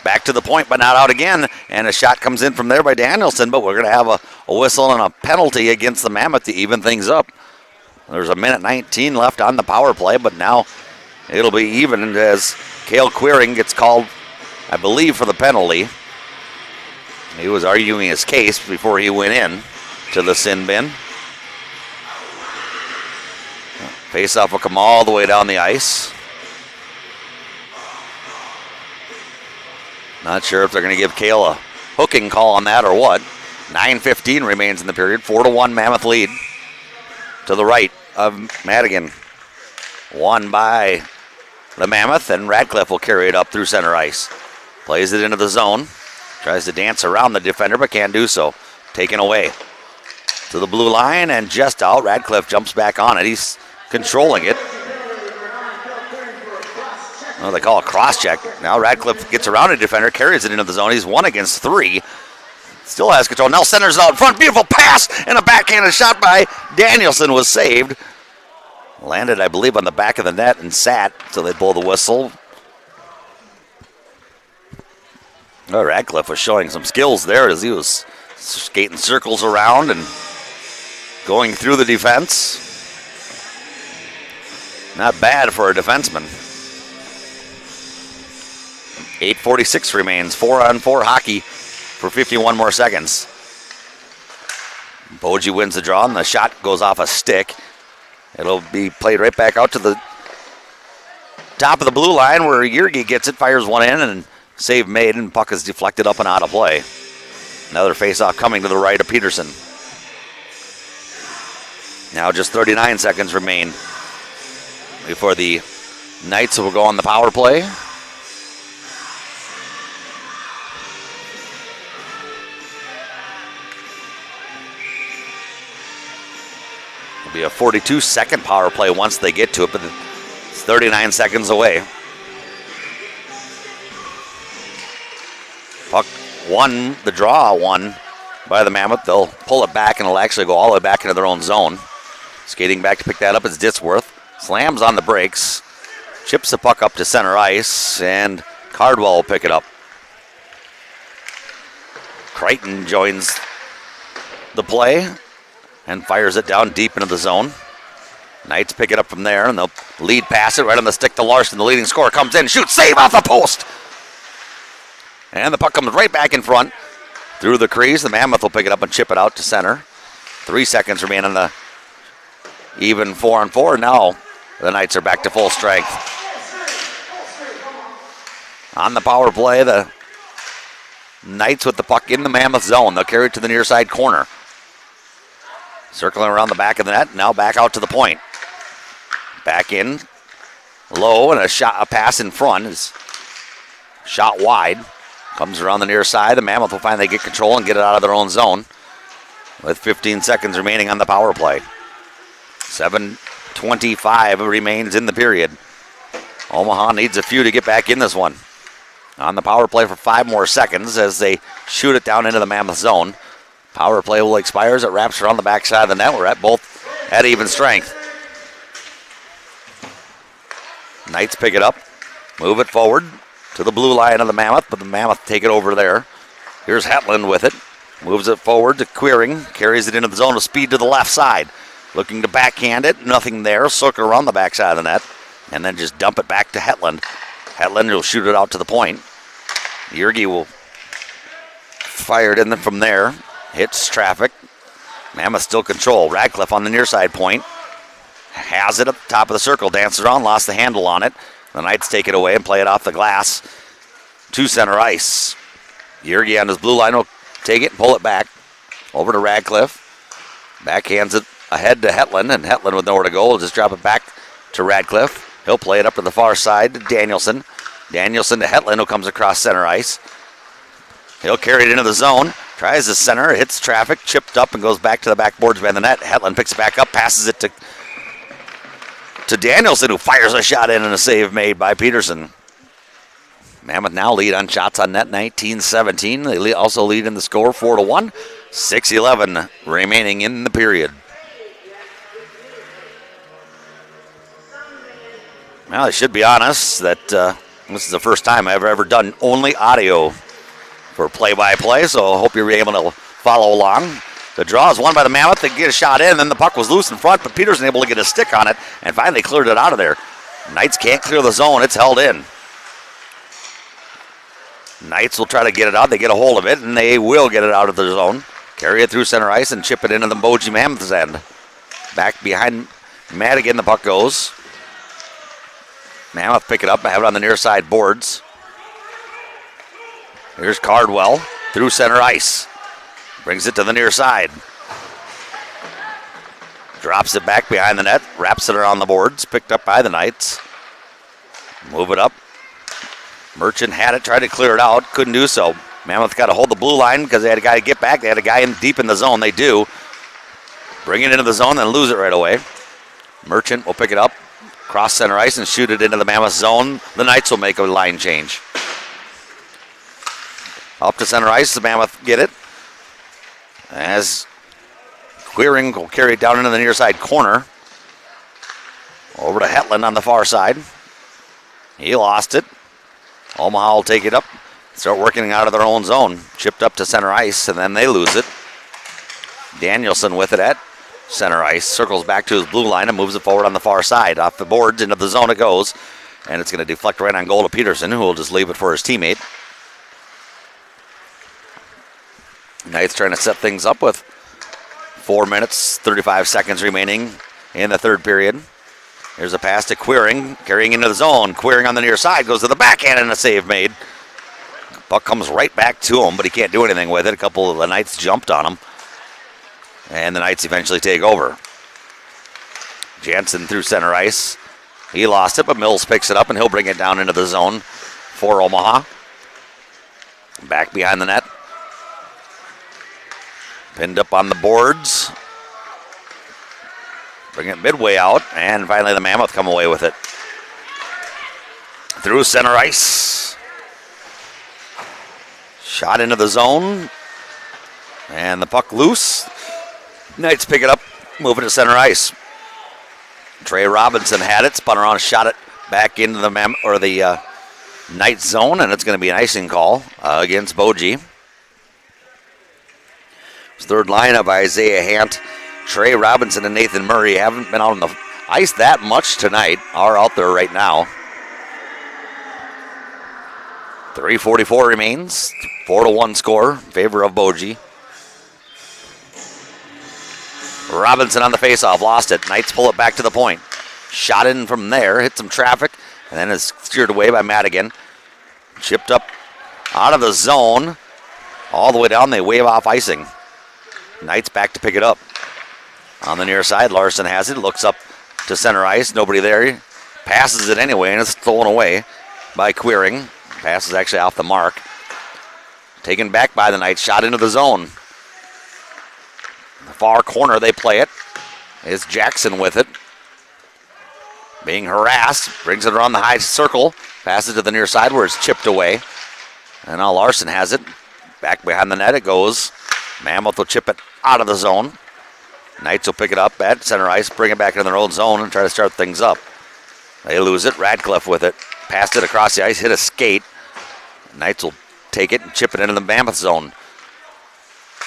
[SPEAKER 1] Back to the point, but not out again. And a shot comes in from there by Danielson, but we're going to have a whistle and a penalty against the Mammoth to even things up. There's a minute 19 left on the power play, but now it'll be even as Cale Queering gets called, I believe, for the penalty. He was arguing his case before he went in to the sin bin. Face-off will come all the way down the ice. Not sure if they're going to give Kale a hooking call on that or what. 9:15 remains in the period. 4-1 Mammoth lead to the right of Madigan. Won by the Mammoth, and Radcliffe will carry it up through center ice. Plays it into the zone. Tries to dance around the defender, but can't do so. Taken away to the blue line and just out. Radcliffe jumps back on it. He's controlling it. Well, they call a cross check. Now Radcliffe gets around a defender, carries it into the zone. He's 1 against 3. Still has control. Now centers it out in front. Beautiful pass and a backhanded shot by Danielson was saved. Landed, I believe, on the back of the net and sat, so they blow the whistle. Oh, Radcliffe was showing some skills there as he was skating circles around and going through the defense. Not bad for a defenseman. 8:46 remains. 4-on-4 hockey for 51 more seconds. Boji wins the draw, and the shot goes off a stick. It'll be played right back out to the top of the blue line where Yergi gets it, fires one in, and save made, and puck is deflected up and out of play. Another face-off coming to the right of Peterson. Now just 39 seconds remain before the Knights will go on the power play. It'll be a 42-second power play once they get to it, but it's 39 seconds away. Puck won, the draw won by the Mammoth. They'll pull it back, and it'll actually go all the way back into their own zone. Skating back to pick that up is Ditsworth. Slams on the brakes, chips the puck up to center ice, and Cardwell will pick it up. Crichton joins the play and fires it down deep into the zone. Knights pick it up from there, and they'll lead pass it right on the stick to Larson. The leading scorer comes in, shoots, save off the post. And the puck comes right back in front through the crease. The Mammoth will pick it up and chip it out to center. 3 seconds remain on the even 4-on-4. Now the Knights are back to full strength. On the power play, the Knights with the puck in the Mammoth zone. They'll carry it to the near side corner. Circling around the back of the net, now back out to the point. Back in, low, and a pass in front is shot wide. Comes around the near side. The Mammoth will finally get control and get it out of their own zone with 15 seconds remaining on the power play. 7:25 remains in the period. Omaha needs a few to get back in this one. On the power play for 5 more seconds as they shoot it down into the Mammoth zone. Power play will expire as it wraps around the backside of the net. We're at both at even strength. Knights pick it up, move it forward to the blue line of the Mammoth, but the Mammoth take it over there. Here's Hetland with it. Moves it forward to Queering. Carries it into the zone with speed to the left side. Looking to backhand it. Nothing there. Circle around the backside of the net. And then just dump it back to Hetland. Hetland will shoot it out to the point. Yergi will fire it in from there. Hits traffic. Mammoth still control. Radcliffe on the near side point. Has it at the top of the circle. Dances around. Lost the handle on it. The Knights take it away and play it off the glass to center ice. Yergi on his blue line will take it and pull it back over to Radcliffe. Backhands it ahead to Hetland, and Hetland with nowhere to go will just drop it back to Radcliffe. He'll play it up to the far side to Danielson. Danielson to Hetland, who comes across center ice. He'll carry it into the zone. Tries the center, hits traffic, chipped up, and goes back to the backboards behind the net. Hetland picks it back up, passes it to Danielson, who fires a shot in and a save made by Peterson. Mammoth now lead on shots on net 19-17. They also lead in the score 4-1. 6:11 remaining in the period. Well, I should be honest that this is the first time I've ever done only audio for play-by-play, so I hope you're able to follow along. The draw is won by the Mammoth. They get a shot in, then the puck was loose in front, but Peterson able to get a stick on it and finally cleared it out of there. Knights can't clear the zone. It's held in. Knights will try to get it out. They get a hold of it, and they will get it out of their zone. Carry it through center ice and chip it into the Boji Mammoths end. Back behind Madigan, the puck goes. Mammoth pick it up, have it on the near side boards. Here's Cardwell through center ice. Brings it to the near side. Drops it back behind the net, wraps it around the boards, picked up by the Knights. Move it up. Merchant had it, tried to clear it out, couldn't do so. Mammoth got to hold the blue line because they had a guy to get back. They had a guy deep in the zone. They do. Bring it into the zone, then lose it right away. Merchant will pick it up, cross center ice, and shoot it into the Mammoth zone. The Knights will make a line change. Up to center ice, the Mammoth get it. As Queering will carry it down into the near side corner. Over to Hetland on the far side. He lost it. Omaha will take it up. Start working out of their own zone. Chipped up to center ice, and then they lose it. Danielson with it at center ice. Circles back to his blue line and moves it forward on the far side. Off the boards, into the zone it goes. And it's going to deflect right on goal to Peterson, who will just leave it for his teammate. Knights trying to set things up with 4 minutes, 35 seconds remaining in the third period. There's a pass to Queering, carrying into the zone. Queering on the near side, goes to the backhand and a save made. Puck comes right back to him, but he can't do anything with it. A couple of the Knights jumped on him. And the Knights eventually take over. Jansen through center ice. He lost it, but Mills picks it up, and he'll bring it down into the zone for Omaha. Back behind the net. Pinned up on the boards. Bring it midway out, and finally the Mammoth come away with it. Through center ice. Shot into the zone. And the puck loose. Knights pick it up, move it to center ice. Trey Robinson had it, spun around, shot it back into the Knights zone, and it's going to be an icing call against Boji. Third lineup, Isaiah Hant, Trey Robinson, and Nathan Murray haven't been out on the ice that much tonight, are out there right now. 3:44 remains, 4-1 score in favor of Boji. Robinson on the faceoff, lost it. Knights pull it back to the point. Shot in from there, hit some traffic, and then is steered away by Madigan. Chipped up out of the zone, all the way down. They wave off icing. Knights back to pick it up. On the near side, Larson has it, looks up to center ice, nobody there. Passes it anyway, and it's thrown away by Queering. Pass is actually off the mark. Taken back by the Knights, shot into the zone. In the far corner, they play it. Is Jackson with it. Being harassed, brings it around the high circle. Passes to the near side where it's chipped away. And now Larson has it. Back behind the net it goes. Mammoth will chip it out of the zone. Knights will pick it up at center ice, bring it back into their own zone and try to start things up. They lose it. Radcliffe with it. Passed it across the ice, hit a skate. Knights will take it and chip it into the Mammoth zone.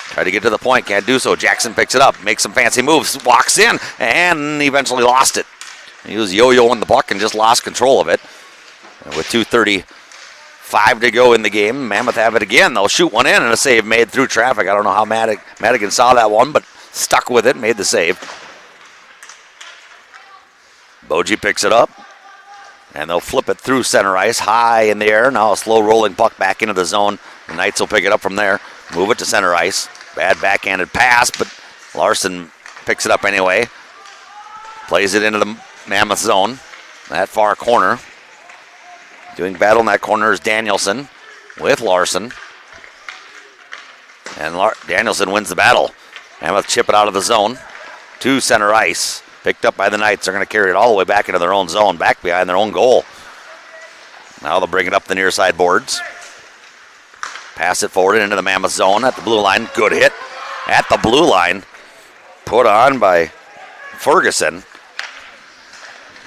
[SPEAKER 1] Try to get to the point, can't do so. Jackson picks it up, makes some fancy moves, walks in, and eventually lost it. He was yo-yoing the puck and just lost control of it. And with 2:35 to go in the game, Mammoth have it again. They'll shoot one in and a save made through traffic. I don't know how Madigan saw that one, but stuck with it, made the save. Boji picks it up, and they'll flip it through center ice, high in the air. Now a slow rolling puck back into the zone. The Knights will pick it up from there, move it to center ice. Bad backhanded pass, but Larson picks it up anyway. Plays it into the Mammoth zone, that far corner. Doing battle in that corner is Danielson with Larson. And Danielson wins the battle. Mammoth chip it out of the zone to center ice. Picked up by the Knights. They're going to carry it all the way back into their own zone, back behind their own goal. Now they'll bring it up the near side boards. Pass it forward into the Mammoth zone at the blue line. Good hit at the blue line. Put on by Ferguson.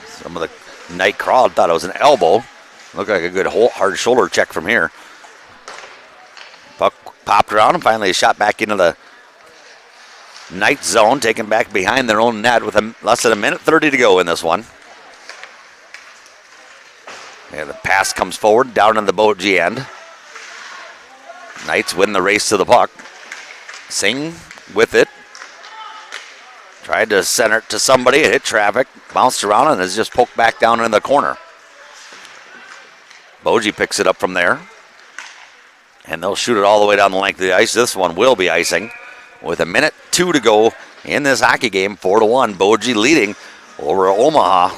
[SPEAKER 1] Some of the Knight crowd thought it was an elbow. Looked like a good hard shoulder check from here. Puck popped around and finally shot back into the Knight zone, taken back behind their own net with less than a minute 30 to go in this one. And the pass comes forward down in the Boji end. Knights win the race to the puck. Singh with it. Tried to center it to somebody. It hit traffic. Bounced around and is just poked back down in the corner. Boji picks it up from there. And they'll shoot it all the way down the length of the ice. This one will be icing. With 1:02 to go in this hockey game, 4-1. Boji leading over Omaha.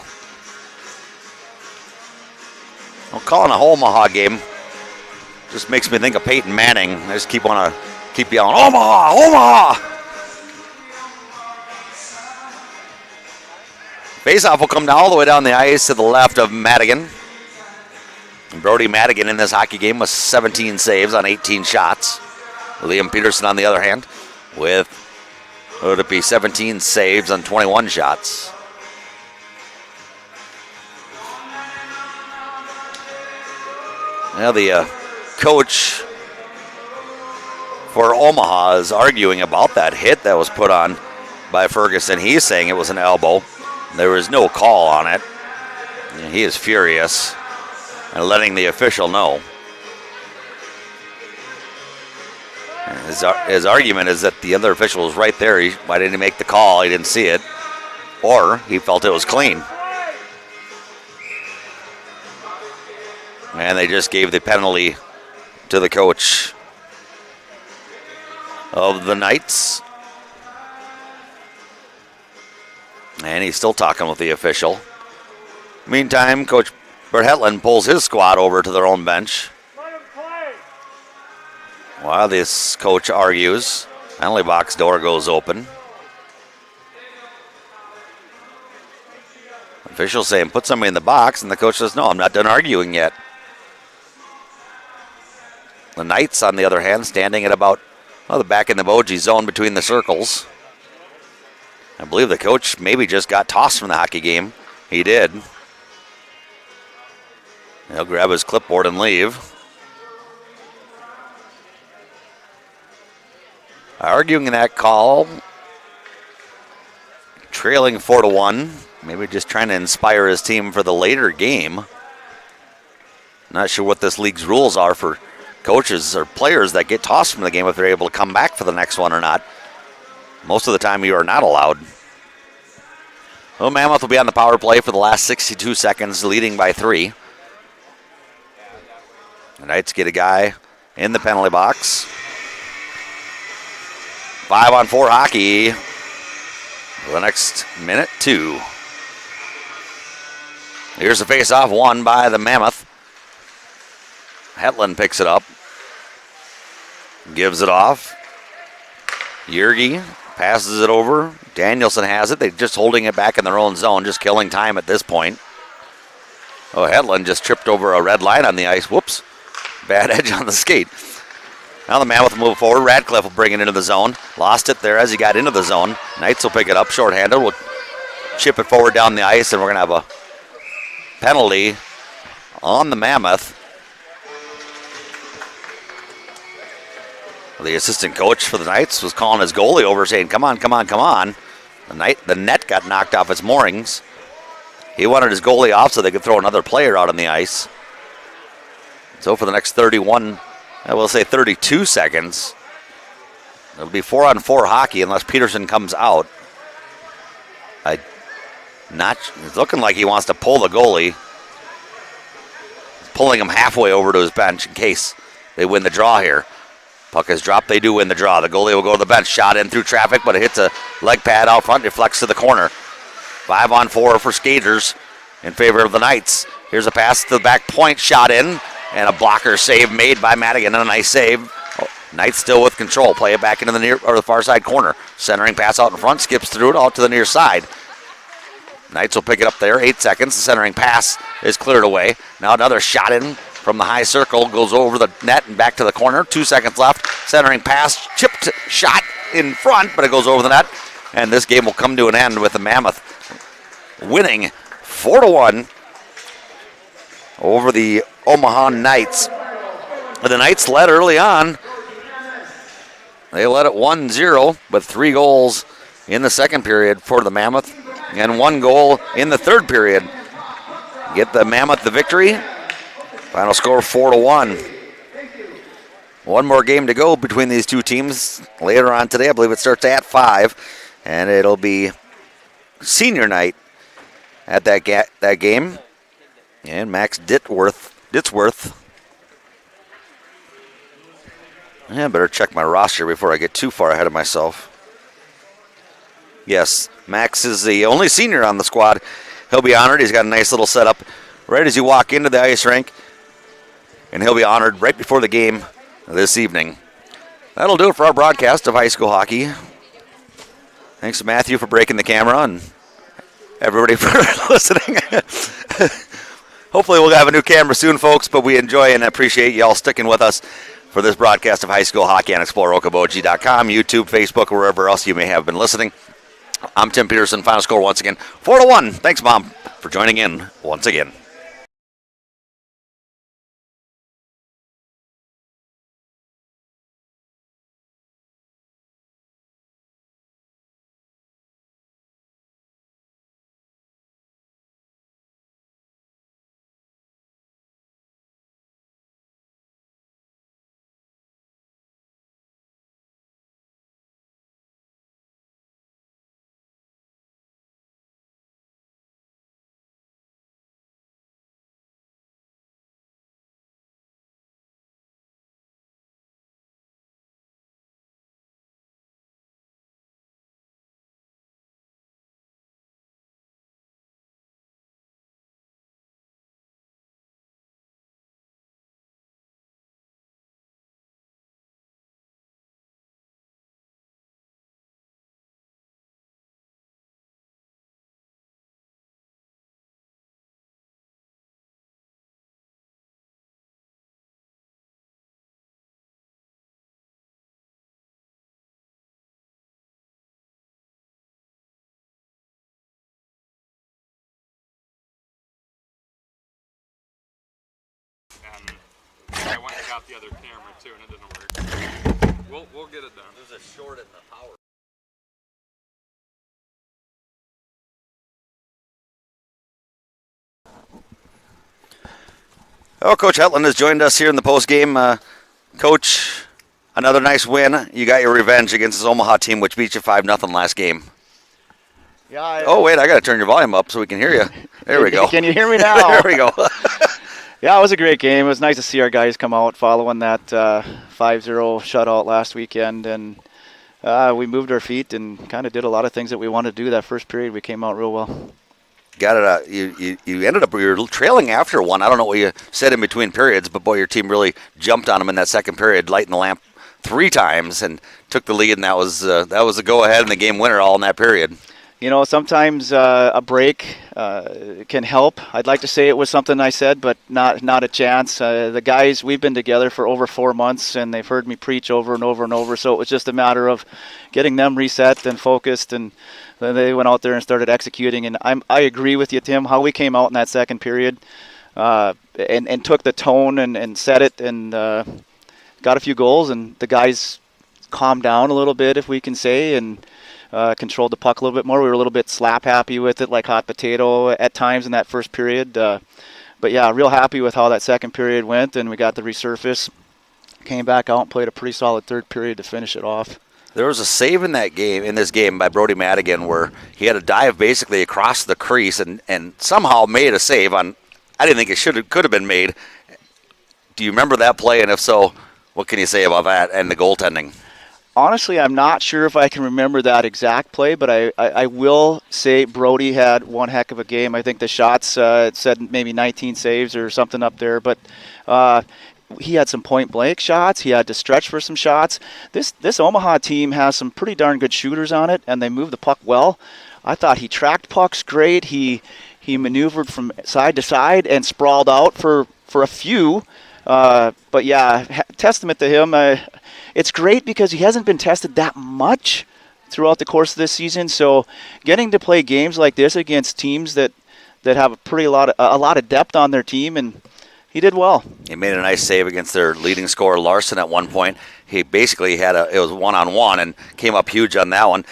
[SPEAKER 1] Well, calling a Omaha game just makes me think of Peyton Manning. I just keep yelling, Omaha, Omaha! Faceoff will come down all the way down the ice to the left of Madigan. Brody Madigan in this hockey game with 17 saves on 18 shots. Liam Peterson, on the other hand, with, would it be 17 saves on 21 shots. Now the coach for Omaha is arguing about that hit that was put on by Ferguson. He's saying it was an elbow. There was no call on it. He is furious and letting the official know. His argument is that the other official was right there. Why didn't he make the call? He didn't see it. Or he felt it was clean. And they just gave the penalty to the coach of the Knights. And he's still talking with the official. Meantime, Coach Bert Hetland pulls his squad over to their own bench. While this coach argues, penalty box door goes open. Officials saying, put somebody in the box, and the coach says, no, I'm not done arguing yet. The Knights, on the other hand, standing at about the back in the Boji zone between the circles. I believe the coach maybe just got tossed from the hockey game. He did. He'll grab his clipboard and leave. Arguing that call. Trailing 4-1. Maybe just trying to inspire his team for the later game. Not sure what this league's rules are for coaches or players that get tossed from the game if they're able to come back for the next one or not. Most of the time you are not allowed. Well, Mammoth will be on the power play for the last 62 seconds, leading by 3. The Knights get a guy in the penalty box. 5-on-4 hockey for the next 1:02. Here's the face-off, won by the Mammoth. Hetland picks it up. Gives it off. Yergi passes it over. Danielson has it. They're just holding it back in their own zone, just killing time at this point. Oh, Hetland just tripped over a red line on the ice. Whoops. Bad edge on the skate. Now the Mammoth will move forward. Radcliffe will bring it into the zone. Lost it there as he got into the zone. Knights will pick it up shorthanded. We'll chip it forward down the ice, and we're going to have a penalty on the Mammoth. The assistant coach for the Knights was calling his goalie over, saying, come on, come on, come on. The net got knocked off its moorings. He wanted his goalie off so they could throw another player out on the ice. So for the next 32 seconds, it'll be 4-on-4 hockey unless Peterson comes out. It's looking like he wants to pull the goalie. He's pulling him halfway over to his bench in case they win the draw here. Puck is dropped. They do win the draw. The goalie will go to the bench. Shot in through traffic, but it hits a leg pad out front. Deflects to the corner. 5-on-4 for Skaters in favor of the Knights. Here's a pass to the back point. Shot in. And a blocker save made by Madigan. And a nice save. Knights still with control. Play it back into the far side corner. Centering pass out in front. Skips through it out to the near side. Knights will pick it up there. 8 seconds. The centering pass is cleared away. Now another shot in from the high circle. Goes over the net and back to the corner. 2 seconds left. Centering pass. Chipped shot in front, but it goes over the net. And this game will come to an end with the Mammoth winning 4-1 over the Omaha Knights. The Knights led early on. They led it 1-0, but 3 goals in the second period for the Mammoth and 1 goal in the third period. Get the Mammoth the victory. Final score 4-1. One more game to go between these two teams later on today. I believe it starts at 5, and it'll be senior night at that game. And Max Ditzworth. Yeah, I better check my roster before I get too far ahead of myself. Yes, Max is the only senior on the squad. He'll be honored. He's got a nice little setup right as you walk into the ice rink. And he'll be honored right before the game this evening. That'll do it for our broadcast of high school hockey. Thanks to Matthew for breaking the camera and everybody for listening. Hopefully we'll have a new camera soon, folks, but we enjoy and appreciate you all sticking with us for this broadcast of high school hockey on ExploreOkaboji.com, YouTube, Facebook, or wherever else you may have been listening. I'm Tim Peterson. Final score once again, 4-1. Thanks, Mom, for joining in once again.
[SPEAKER 2] And I went and got the other camera too, and it didn't work. We'll get it done.
[SPEAKER 1] There's a short in the power. Oh, Coach Hetland has joined us here in the postgame. Coach, another nice win. You got your revenge against this Omaha team, which beat you 5-0 last game.
[SPEAKER 3] Yeah.
[SPEAKER 1] Oh, wait, I got to turn your volume up so we can hear you. There we go.
[SPEAKER 3] Can you hear me now?
[SPEAKER 1] There we go.
[SPEAKER 3] Yeah, it was a great game. It was nice to see our guys come out following that 5-0 shutout last weekend. And we moved our feet and kind of did a lot of things that we wanted to do that first period. We came out real well.
[SPEAKER 1] Got it. You ended up, you were trailing after one. I don't know what you said in between periods, but boy, your team really jumped on them in that second period, lighting the lamp 3 times and took the lead, and that was a go-ahead and the game winner all in that period.
[SPEAKER 3] You know, sometimes a break can help. I'd like to say it was something I said, but not a chance. The guys, we've been together for over 4 months, and they've heard me preach over and over and over, so it was just a matter of getting them reset and focused, and then they went out there and started executing. And I agree with you, Tim, how we came out in that second period and took the tone and set it and got a few goals, and the guys calmed down a little bit, if we can say, and controlled the puck a little bit more. We were a little bit slap happy with it, like hot potato at times in that first period. But yeah, real happy with how that second period went, and we got the resurface. Came back out and played a pretty solid third period to finish it off.
[SPEAKER 1] There was a save in this game by Brody Madigan where he had a dive basically across the crease and somehow made a save on. I didn't think it could have been made. Do you remember that play? And if so, what can you say about that and the goaltending?
[SPEAKER 3] Honestly, I'm not sure if I can remember that exact play, but I will say Brody had one heck of a game. I think the shots, it said maybe 19 saves or something up there, but he had some point-blank shots. He had to stretch for some shots. This Omaha team has some pretty darn good shooters on it, and they move the puck well. I thought he tracked pucks great. He maneuvered from side to side and sprawled out for a few. But, yeah, testament to him. It's great because he hasn't been tested that much throughout the course of this season. So getting to play games like this against teams that have a lot of depth on their team, and he did well.
[SPEAKER 1] He made a nice save against their leading scorer, Larson, at one point. He basically it was one-on-one and came up huge on that one.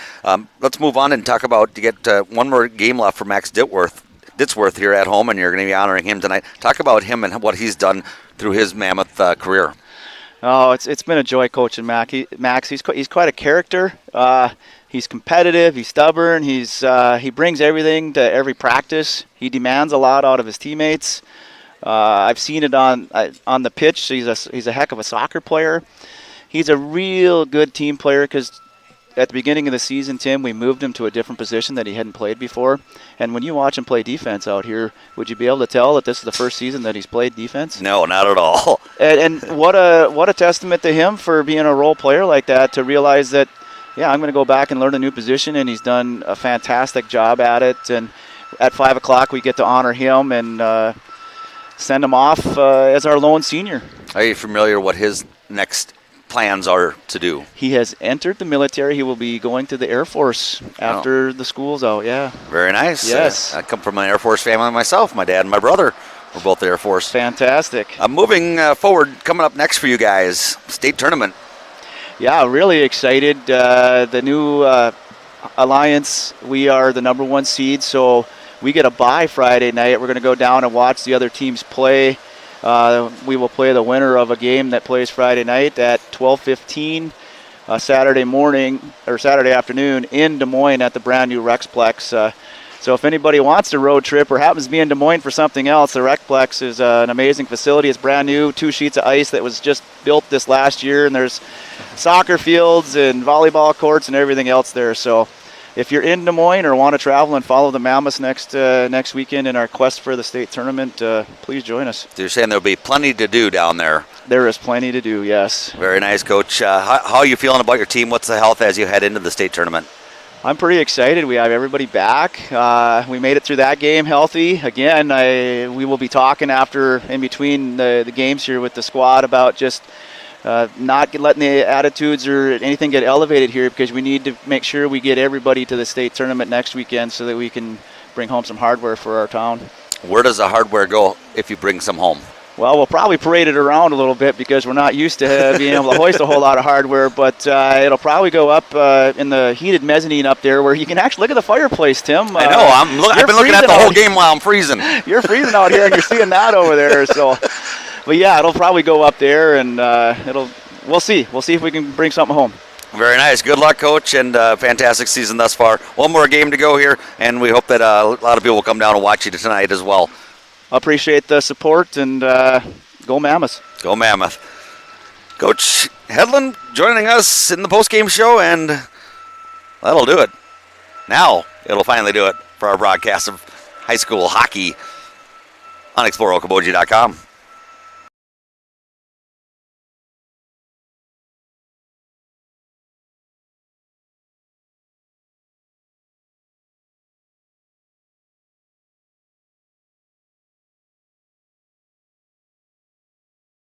[SPEAKER 1] Let's move on and talk about, to get one more game left for Max Ditzworth here at home, and you're going to be honoring him tonight. Talk about him and what he's done through his Mammoth career.
[SPEAKER 3] Oh, it's been a joy coaching Max. He's quite a character. He's competitive. He's stubborn. He brings everything to every practice. He demands a lot out of his teammates. I've seen it on the pitch. He's a heck of a soccer player. He's a real good team player because at the beginning of the season, Tim, we moved him to a different position that he hadn't played before. And when you watch him play defense out here, would you be able to tell that this is the first season that he's played defense?
[SPEAKER 1] No, not at all.
[SPEAKER 3] And what a testament to him for being a role player like that, to realize that, yeah, I'm going to go back and learn a new position, and he's done a fantastic job at it. And at 5 o'clock, we get to honor him and send him off as our lone senior.
[SPEAKER 1] Are you familiar what his next plans are to do?
[SPEAKER 3] He has entered the military. He will be going to the Air Force after the school's out, yeah.
[SPEAKER 1] Very nice.
[SPEAKER 3] Yes.
[SPEAKER 1] I come from an Air Force family myself. My dad and my brother were both Air Force.
[SPEAKER 3] Fantastic.
[SPEAKER 1] Moving forward, coming up next for you guys, state tournament.
[SPEAKER 3] Yeah, really excited. The new alliance, we are the number 1 seed, so we get a bye Friday night. We're going to go down and watch the other teams play. We will play the winner of a game that plays Friday night at 12:15 Saturday morning or Saturday afternoon in Des Moines at the brand new Rexplex. So if anybody wants a road trip or happens to be in Des Moines for something else, the Rexplex is an amazing facility. It's brand new, 2 sheets of ice that was just built this last year, and there's soccer fields and volleyball courts and everything else there. So if you're in Des Moines or want to travel and follow the Mammoths next weekend in our quest for the state tournament, please join us.
[SPEAKER 1] So you're saying there'll be plenty to do down there.
[SPEAKER 3] There is plenty to do, yes.
[SPEAKER 1] Very nice, Coach. How are you feeling about your team? What's the health as you head into the state tournament?
[SPEAKER 3] I'm pretty excited. We have everybody back. We made it through that game healthy. Again, we will be talking in between the games here with the squad about just not letting the attitudes or anything get elevated here, because we need to make sure we get everybody to the state tournament next weekend so that we can bring home some hardware for our town.
[SPEAKER 1] Where does the hardware go if you bring some home?
[SPEAKER 3] Well, we'll probably parade it around a little bit because we're not used to being able to hoist a whole lot of hardware, but it'll probably go up in the heated mezzanine up there where you can actually look at the fireplace, Tim.
[SPEAKER 1] I know. I've been looking at the whole game while I'm freezing.
[SPEAKER 3] You're freezing out here, and you're seeing that over there. So, but yeah, it'll probably go up there, and we'll see. We'll see if we can bring something home.
[SPEAKER 1] Very nice. Good luck, Coach, and fantastic season thus far. One more game to go here, and we hope that a lot of people will come down and watch you tonight as well.
[SPEAKER 3] Appreciate the support, and go Mammoths.
[SPEAKER 1] Go Mammoth. Coach Hedlund joining us in the post-game show, and that'll do it. Now it'll finally do it for our broadcast of high school hockey on ExploreOkaboji.com.